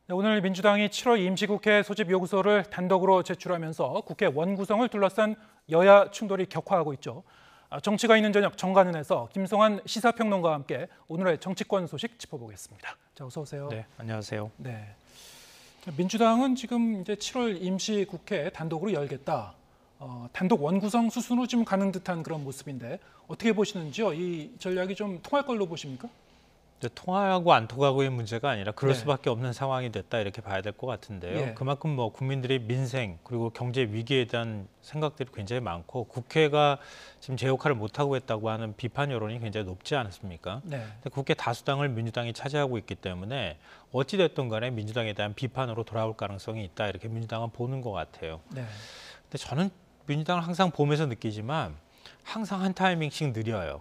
네, 오늘 민주당이 7월 임시국회 소집 요구서를 단독으로 제출하면서 국회 원구성을 둘러싼 여야 충돌이 격화하고 있죠. 정치가 있는 저녁 정관은에서 김성환 시사평론가와 함께 오늘의 정치권 소식 짚어보겠습니다. 자, 어서 오세요. 네, 안녕하세요. 네, 민주당은 지금 이제 7월 임시국회 단독으로 열겠다. 단독 원구성 수순으로 지금 가는 듯한 그런 모습인데 어떻게 보시는지요? 이 전략이 좀 통할 걸로 보십니까? 통하고 안 통하고의 문제가 아니라 그럴 네. 수밖에 없는 상황이 됐다 이렇게 봐야 될 것 같은데요. 예. 그만큼 뭐 국민들의 민생 그리고 경제 위기에 대한 생각들이 굉장히 많고 국회가 지금 제 역할을 못하고 있다고 하는 비판 여론이 굉장히 높지 않습니까? 네. 근데 국회 다수당을 민주당이 차지하고 있기 때문에 어찌 됐든 간에 민주당에 대한 비판으로 돌아올 가능성이 있다 이렇게 민주당은 보는 것 같아요. 네. 근데 저는 민주당을 항상 보면서 느끼지만 항상 한 타이밍씩 느려요.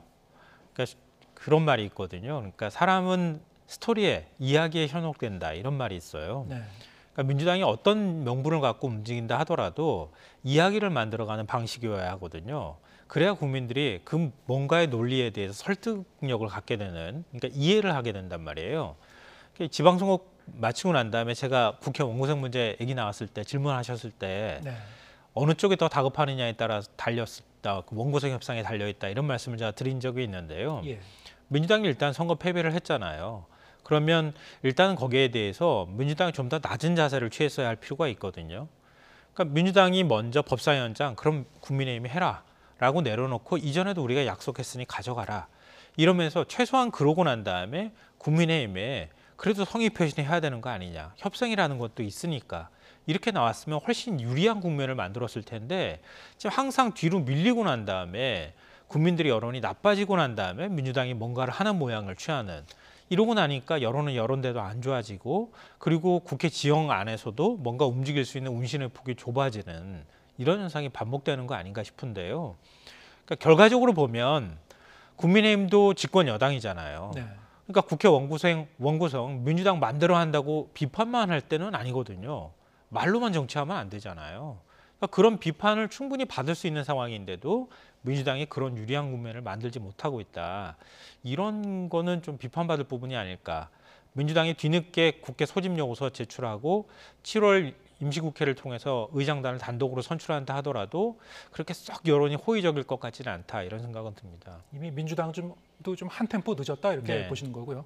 그러니까 그런 말이 있거든요. 그러니까 사람은 스토리에, 이야기에 현혹된다 이런 말이 있어요. 네. 그러니까 민주당이 어떤 명분을 갖고 움직인다 하더라도 이야기를 만들어가는 방식이어야 하거든요. 그래야 국민들이 그 뭔가의 논리에 대해서 설득력을 갖게 되는, 그러니까 이해를 하게 된단 말이에요. 지방선거 마치고 난 다음에 제가 국회 원구성 문제 얘기 나왔을 때 질문하셨을 때 네. 어느 쪽이 더 다급하느냐에 따라 달렸다, 그 원구성 협상에 달려있다 이런 말씀을 제가 드린 적이 있는데요. 예. 민주당이 일단 선거 패배를 했잖아요. 그러면 일단은 거기에 대해서 민주당이 좀 더 낮은 자세를 취했어야 할 필요가 있거든요. 그러니까 민주당이 먼저 법사위원장 그럼 국민의힘이 해라 라고 내려놓고 이전에도 우리가 약속했으니 가져가라 이러면서 최소한 그러고 난 다음에 국민의힘에 그래도 성의 표시해야 되는 거 아니냐, 협상이라는 것도 있으니까 이렇게 나왔으면 훨씬 유리한 국면을 만들었을 텐데 지금 항상 뒤로 밀리고 난 다음에 국민들의 여론이 나빠지고 난 다음에 민주당이 뭔가를 하는 모양을 취하는, 이러고 나니까 여론은 여론대로 안 좋아지고 그리고 국회 지형 안에서도 뭔가 움직일 수 있는 운신의 폭이 좁아지는 이런 현상이 반복되는 거 아닌가 싶은데요. 그러니까 결과적으로 보면 국민의힘도 집권 여당이잖아요. 네. 그러니까 국회 원구성 민주당 만들어 한다고 비판만 할 때는 아니거든요. 말로만 정치하면 안 되잖아요. 그러니까 그런 비판을 충분히 받을 수 있는 상황인데도 민주당이 그런 유리한 국면을 만들지 못하고 있다. 이런 거는 좀 비판받을 부분이 아닐까. 민주당이 뒤늦게 국회 소집 요구서 제출하고 7월 임시국회를 통해서 의장단을 단독으로 선출한다 하더라도 그렇게 썩 여론이 호의적일 것 같지는 않다. 이런 생각은 듭니다. 이미 민주당도 좀 한 템포 늦었다 이렇게 네. 보시는 거고요.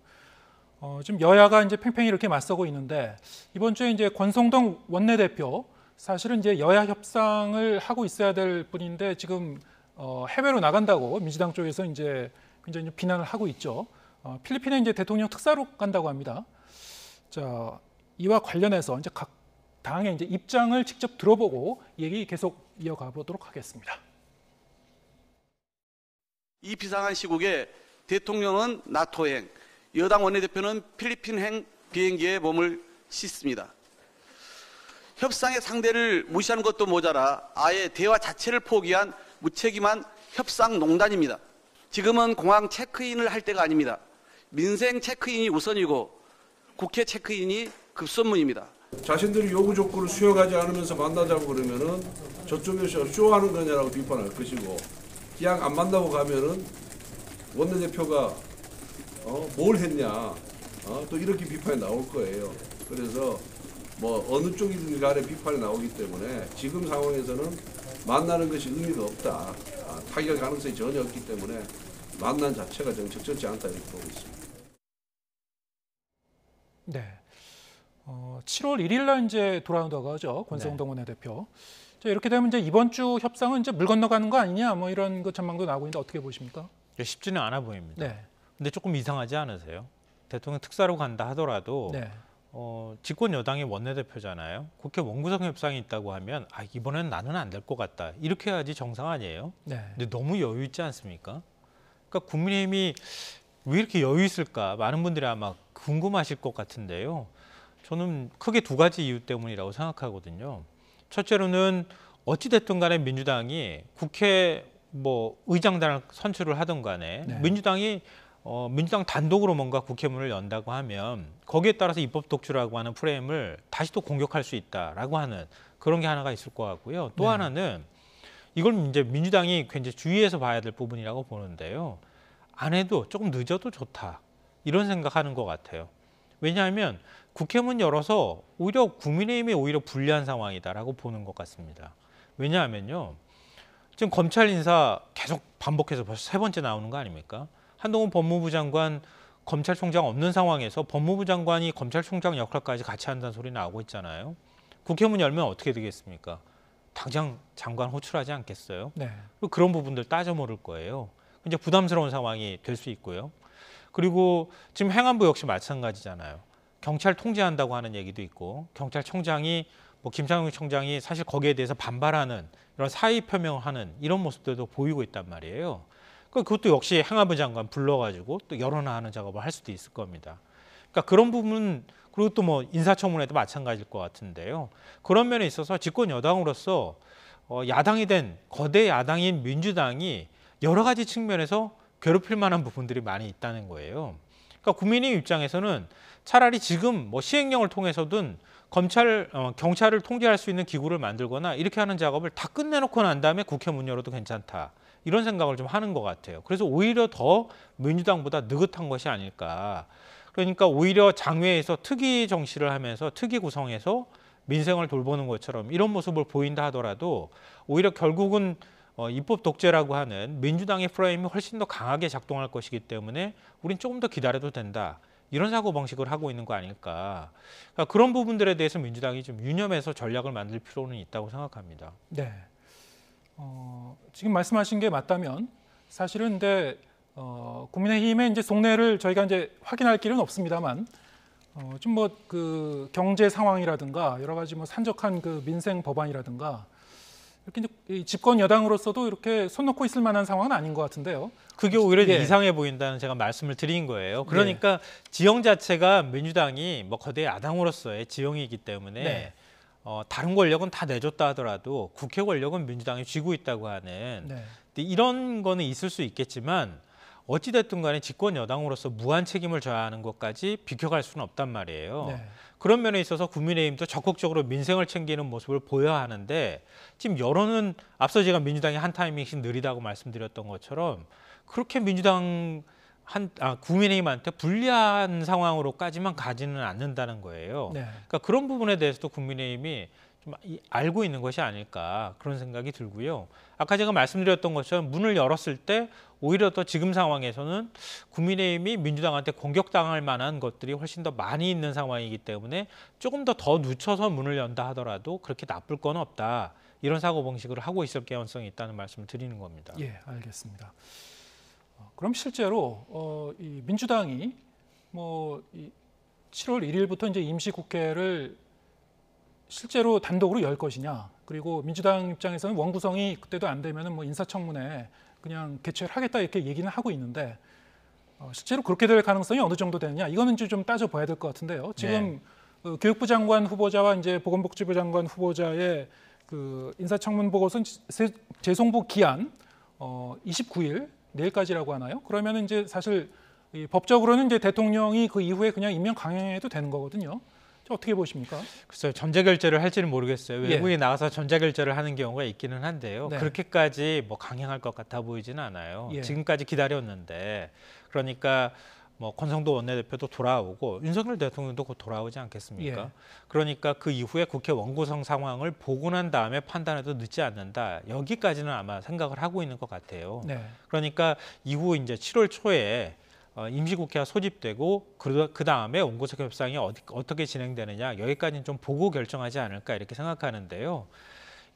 지금 여야가 이제 팽팽히 이렇게 맞서고 있는데 이번 주에 이제 권성동 원내대표 사실은 이제 여야 협상을 하고 있어야 될 분인데 지금 해외로 나간다고 민주당 쪽에서 이제 굉장히 좀 비난을 하고 있죠. 필리핀에 이제 대통령 특사로 간다고 합니다. 자, 이와 관련해서 이제 각 당의 이제 입장을 직접 들어보고 얘기 계속 이어가 보도록 하겠습니다. 이 비상한 시국에 대통령은 나토행, 여당 원내대표는 필리핀행 비행기에 몸을 싣습니다. 협상의 상대를 무시하는 것도 모자라 아예 대화 자체를 포기한 무책임한 협상농단입니다. 지금은 공항 체크인을 할 때가 아닙니다. 민생 체크인이 우선이고 국회 체크인이 급선무입니다. 자신들이 요구 조건을 수용하지 않으면서 만나자고 그러면은 저쪽에서 쇼하는 거냐라고 비판할 것이고, 그냥 안 만나고 가면은 원내대표가 뭘 했냐, 또 이렇게 비판이 나올 거예요. 그래서 뭐 어느 쪽이든 간에 비판이 나오기 때문에 지금 상황에서는 만나는 것이 의미가 없다. 타결 가능성이 전혀 없기 때문에 만난 자체가 저는 적절치 않다 이렇게 보고 있습니다. 네. 7월 1일 날 이제 돌아온다고 하죠. 권성동 원내대표. 자, 이렇게 되면 이제 이번 주 협상은 이제 물 건너가는 거 아니냐, 뭐 이런 그 전망도 나오고 있는데 어떻게 보십니까? 쉽지는 않아 보입니다. 네. 근데 조금 이상하지 않으세요? 대통령 특사로 간다 하더라도 네. 집권 여당의 원내대표잖아요. 국회 원구성 협상이 있다고 하면 이번에는 나는 안 될 것 같다. 이렇게 해야지 정상 아니에요? 네. 근데 너무 여유 있지 않습니까? 그러니까 국민의힘이 왜 이렇게 여유 있을까? 많은 분들이 아마 궁금하실 것 같은데요. 저는 크게 두 가지 이유 때문이라고 생각하거든요. 첫째로는 어찌 됐든 간에 민주당이 국회 의장단을 선출을 하든 간에 네. 민주당 단독으로 뭔가 국회문을 연다고 하면 거기에 따라서 입법 독주라고 하는 프레임을 다시 또 공격할 수 있다라고 하는 그런 게 하나가 있을 것 같고요. 또 네. 하나는 이걸 이제 민주당이 굉장히 주의해서 봐야 될 부분이라고 보는데요. 안 해도 조금 늦어도 좋다 이런 생각하는 것 같아요. 왜냐하면 국회 문 열어서 오히려 국민의힘이 오히려 불리한 상황이다라고 보는 것 같습니다. 왜냐하면요. 지금 검찰 인사 계속 반복해서 벌써 3번째 나오는 거 아닙니까? 한동훈 법무부 장관 검찰총장 없는 상황에서 법무부 장관이 검찰총장 역할까지 같이 한다는 소리 나오고 있잖아요. 국회 문 열면 어떻게 되겠습니까? 당장 장관 호출하지 않겠어요? 네. 그런 부분들 따져 모를 거예요. 이제 부담스러운 상황이 될 수 있고요. 그리고 지금 행안부 역시 마찬가지잖아요. 경찰 통제한다고 하는 얘기도 있고 경찰청장이 김창룡 청장이 사실 거기에 대해서 반발하는 이런 사의 표명을 하는 이런 모습들도 보이고 있단 말이에요. 그것도 역시 행안부 장관 불러가지고 또 여론화하는 작업을 할 수도 있을 겁니다. 그러니까 그런 부분 그리고 또 인사청문회도 마찬가지일 것 같은데요. 그런 면에 있어서 집권 여당으로서 야당이 된 거대 야당인 민주당이 여러 가지 측면에서 괴롭힐 만한 부분들이 많이 있다는 거예요. 그러니까 국민의힘 입장에서는 차라리 지금 시행령을 통해서든 경찰을 통제할 수 있는 기구를 만들거나 이렇게 하는 작업을 다 끝내놓고 난 다음에 국회 문 열어도 괜찮다. 이런 생각을 좀 하는 것 같아요. 그래서 오히려 더 민주당보다 느긋한 것이 아닐까. 그러니까 오히려 장외에서 특위 정치를 하면서 특위 구성해서 민생을 돌보는 것처럼 이런 모습을 보인다 하더라도 오히려 결국은 입법 독재라고 하는 민주당의 프레임이 훨씬 더 강하게 작동할 것이기 때문에 우린 조금 더 기다려도 된다. 이런 사고방식을 하고 있는 거 아닐까. 그러니까 그런 부분들에 대해서 민주당이 좀 유념해서 전략을 만들 필요는 있다고 생각합니다. 네. 지금 말씀하신 게 맞다면 사실은 근데 국민의힘의 이제 속내를 저희가 이제 확인할 길은 없습니다만 좀 그 경제 상황이라든가 여러 가지 산적한 그 민생 법안이라든가 이렇게 이제 집권 여당으로서도 이렇게 손 놓고 있을 만한 상황은 아닌 것 같은데요. 그게 오히려 예. 이상해 보인다는 제가 말씀을 드린 거예요. 그러니까 지형 자체가 민주당이 거대 야당으로서의 지형이기 때문에 네. 다른 권력은 다 내줬다 하더라도 국회 권력은 민주당이 쥐고 있다고 하는 네. 이런 거는 있을 수 있겠지만 어찌됐든 간에 집권 여당으로서 무한 책임을 져야 하는 것까지 비켜갈 수는 없단 말이에요. 네. 그런 면에 있어서 국민의힘도 적극적으로 민생을 챙기는 모습을 보여야 하는데 지금 여론은 앞서 제가 민주당이 한 타이밍씩 느리다고 말씀드렸던 것처럼 그렇게 국민의힘한테 불리한 상황으로까지만 가지는 않는다는 거예요. 네. 그러니까 그런 부분에 대해서도 국민의힘이 좀 알고 있는 것이 아닐까 그런 생각이 들고요. 아까 제가 말씀드렸던 것처럼 문을 열었을 때 오히려 더 지금 상황에서는 국민의힘이 민주당한테 공격당할 만한 것들이 훨씬 더 많이 있는 상황이기 때문에 조금 더 늦춰서 문을 연다 하더라도 그렇게 나쁠 건 없다. 이런 사고방식을 하고 있을 가능성이 있다는 말씀을 드리는 겁니다. 예, 알겠습니다. 그럼 실제로 이 민주당이 이 7월 1일부터 이제 임시국회를 실제로 단독으로 열 것이냐, 그리고 민주당 입장에서는 원구성이 그때도 안 되면은 인사청문회 그냥 개최를 하겠다 이렇게 얘기는 하고 있는데 실제로 그렇게 될 가능성이 어느 정도 되느냐, 이거는 좀 따져봐야 될 것 같은데요. 지금 교육부 장관 후보자와 이제 보건복지부 장관 후보자의 그 인사청문 보고서는 재송부 기한 29일 내일까지라고 하나요? 그러면 이제 사실 법적으로는 이제 대통령이 그 이후에 그냥 임명 강행해도 되는 거거든요. 어떻게 보십니까? 글쎄요, 전자결제를 할지는 모르겠어요. 예. 외국에 나가서 전자결제를 하는 경우가 있기는 한데요. 네. 그렇게까지 강행할 것 같아 보이지는 않아요. 예. 지금까지 기다렸는데 그러니까 권성도 원내대표도 돌아오고 윤석열 대통령도 곧 돌아오지 않겠습니까? 예. 그러니까 그 이후에 국회 원구성 상황을 보고 난 다음에 판단해도 늦지 않는다. 여기까지는 아마 생각을 하고 있는 것 같아요. 네. 그러니까 이후 이제 7월 초에 임시국회가 소집되고 그 다음에 원구성 협상이 어떻게 진행되느냐 여기까지는 좀 보고 결정하지 않을까 이렇게 생각하는데요.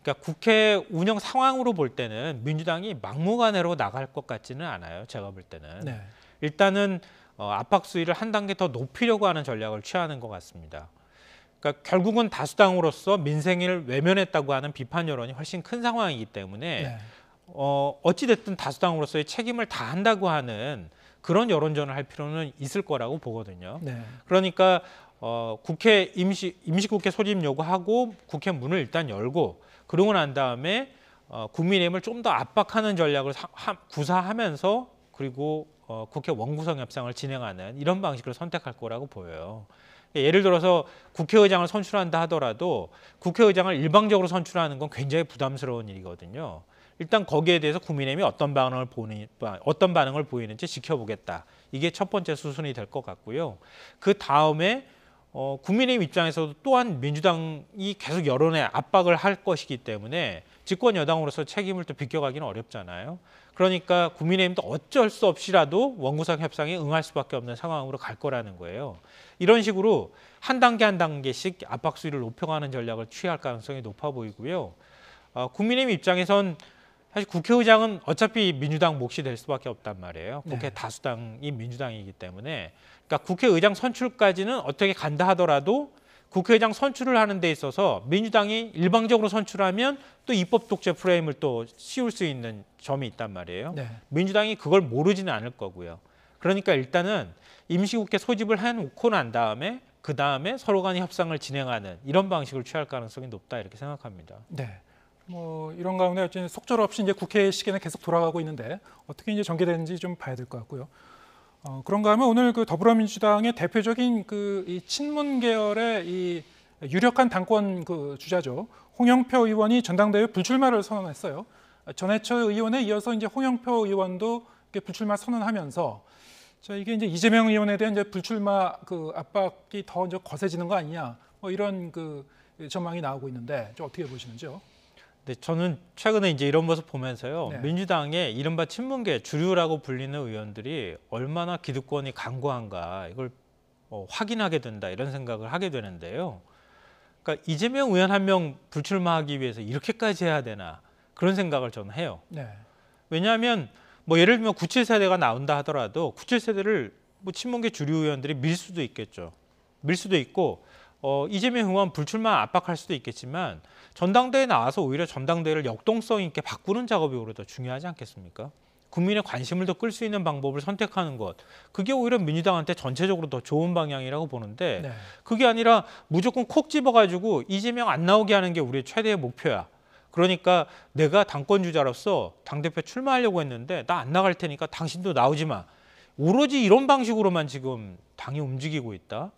그러니까 국회 운영 상황으로 볼 때는 민주당이 막무가내로 나갈 것 같지는 않아요. 제가 볼 때는. 네. 일단은 압박 수위를 한 단계 더 높이려고 하는 전략을 취하는 것 같습니다. 그러니까 결국은 다수당으로서 민생을 외면했다고 하는 비판 여론이 훨씬 큰 상황이기 때문에 네. 어찌됐든 다수당으로서의 책임을 다한다고 하는 그런 여론전을 할 필요는 있을 거라고 보거든요. 네. 그러니까 국회 임시국회 소집 요구하고 국회 문을 일단 열고 그러고 난 다음에 국민의힘을 좀 더 압박하는 전략을 구사하면서 그리고 국회 원구성 협상을 진행하는 이런 방식을 선택할 거라고 보여요. 예를 들어서 국회의장을 선출한다 하더라도 국회의장을 일방적으로 선출하는 건 굉장히 부담스러운 일이거든요. 일단 거기에 대해서 국민의힘이 어떤 반응을 보이는지 지켜보겠다. 이게 첫 번째 수순이 될 것 같고요. 그 다음에 국민의힘 입장에서도 또한 민주당이 계속 여론에 압박을 할 것이기 때문에 집권 여당으로서 책임을 또 비껴가기는 어렵잖아요. 그러니까 국민의힘도 어쩔 수 없이라도 원구성 협상에 응할 수밖에 없는 상황으로 갈 거라는 거예요. 이런 식으로 한 단계 한 단계씩 압박 수위를 높여가는 전략을 취할 가능성이 높아 보이고요. 국민의힘 입장에선 사실 국회의장은 어차피 민주당 몫이 될 수밖에 없단 말이에요. 국회 다수당이 민주당이기 때문에. 그러니까 국회의장 선출까지는 어떻게 간다 하더라도 국회의장 선출을 하는 데 있어서 민주당이 일방적으로 선출하면 또 입법 독재 프레임을 또 씌울 수 있는 점이 있단 말이에요. 네. 민주당이 그걸 모르지는 않을 거고요. 그러니까 일단은 임시국회 소집을 해놓고 난 다음에 그 다음에 서로 간의 협상을 진행하는 이런 방식을 취할 가능성이 높다 이렇게 생각합니다. 네. 뭐 이런 가운데 어쨌든 속절없이 이제 국회 시기는 계속 돌아가고 있는데 어떻게 이제 전개되는지 좀 봐야 될 것 같고요. 그런가 하면 오늘 그 더불어민주당의 대표적인 그 이 친문 계열의 이 유력한 당권 그 주자죠. 홍영표 의원이 전당대회 불출마를 선언했어요. 전해철 의원에 이어서 이제 홍영표 의원도 이렇게 불출마 선언하면서 자, 이게 이제 이재명 의원에 대한 이제 불출마 그 압박이 더 이제 거세지는 거 아니냐. 뭐 이런 그 전망이 나오고 있는데 좀 어떻게 보시는지요? 네, 저는 최근에 이제 이런 모습 보면서요. 네. 민주당의 이른바 친문계 주류라고 불리는 의원들이 얼마나 기득권이 강고한가 이걸 확인하게 된다 이런 생각을 하게 되는데요. 그러니까 이재명 의원 한 명 불출마하기 위해서 이렇게까지 해야 되나 그런 생각을 저는 해요. 네. 왜냐하면 뭐 예를 들면 97세대가 나온다 하더라도 97세대를 뭐 친문계 주류 의원들이 밀 수도 있겠죠. 밀 수도 있고 이재명 의원 불출마 압박할 수도 있겠지만 전당대회에 나와서 오히려 전당대회를 역동성 있게 바꾸는 작업이 오히려 더 중요하지 않겠습니까? 국민의 관심을 더 끌 수 있는 방법을 선택하는 것. 그게 오히려 민주당한테 전체적으로 더 좋은 방향이라고 보는데 네. 그게 아니라 무조건 콕 집어가지고 이재명 안 나오게 하는 게 우리의 최대의 목표야. 그러니까 내가 당권 주자로서 당대표 출마하려고 했는데 나 안 나갈 테니까 당신도 나오지 마. 오로지 이런 방식으로만 지금 당이 움직이고 있다.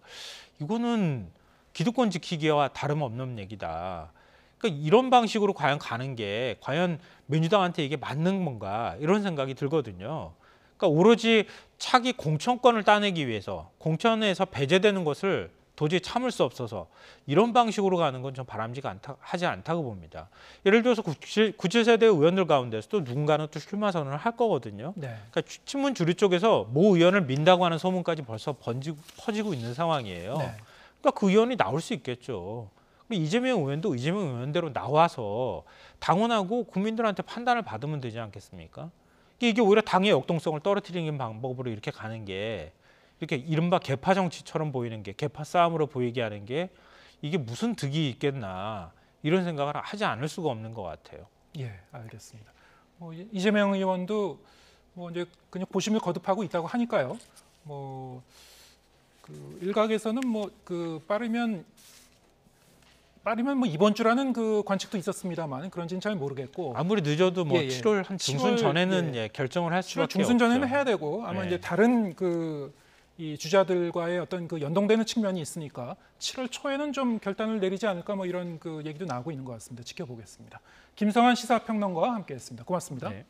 이거는 기득권 지키기와 다름없는 얘기다. 그러니까 이런 방식으로 과연 가는 게 과연 민주당한테 이게 맞는 건가 이런 생각이 들거든요. 그러니까 오로지 차기 공천권을 따내기 위해서 공천에서 배제되는 것을 도저히 참을 수 없어서 이런 방식으로 가는 건 좀 바람직하지 않다고 봅니다. 예를 들어서 97세대 의원들 가운데서도 누군가는 또 출마 선언을 할 거거든요. 네. 그러니까 친문 주류 쪽에서 모 의원을 민다고 하는 소문까지 벌써 퍼지고 있는 상황이에요. 네. 그러니까 그 의원이 나올 수 있겠죠. 이재명 의원도 이재명 의원대로 나와서 당원하고 국민들한테 판단을 받으면 되지 않겠습니까? 이게 오히려 당의 역동성을 떨어뜨리는 방법으로 이렇게 가는 게 이렇게 이른바 개파 정치처럼 보이는 게 개파 싸움으로 보이게 하는 게 이게 무슨 득이 있겠나 이런 생각을 하지 않을 수가 없는 것 같아요. 예, 알겠습니다. 이재명 의원도 뭐 이제 그냥 고심을 거듭하고 있다고 하니까요. 뭐 그 일각에서는 뭐 그 빠르면 뭐 이번 주라는 그 관측도 있었습니다만 그런지는 잘 모르겠고 아무리 늦어도 뭐 예. 7월 한 중순 7월, 전에는 예. 결정을 할 7월 수밖에 중순 전에는 없죠. 해야 되고 아마 네. 이제 다른 그 이 주자들과의 어떤 그 연동되는 측면이 있으니까 7월 초에는 좀 결단을 내리지 않을까 뭐 이런 그 얘기도 나오고 있는 것 같습니다. 지켜보겠습니다. 김성환 시사평론가와 함께했습니다. 고맙습니다. 네.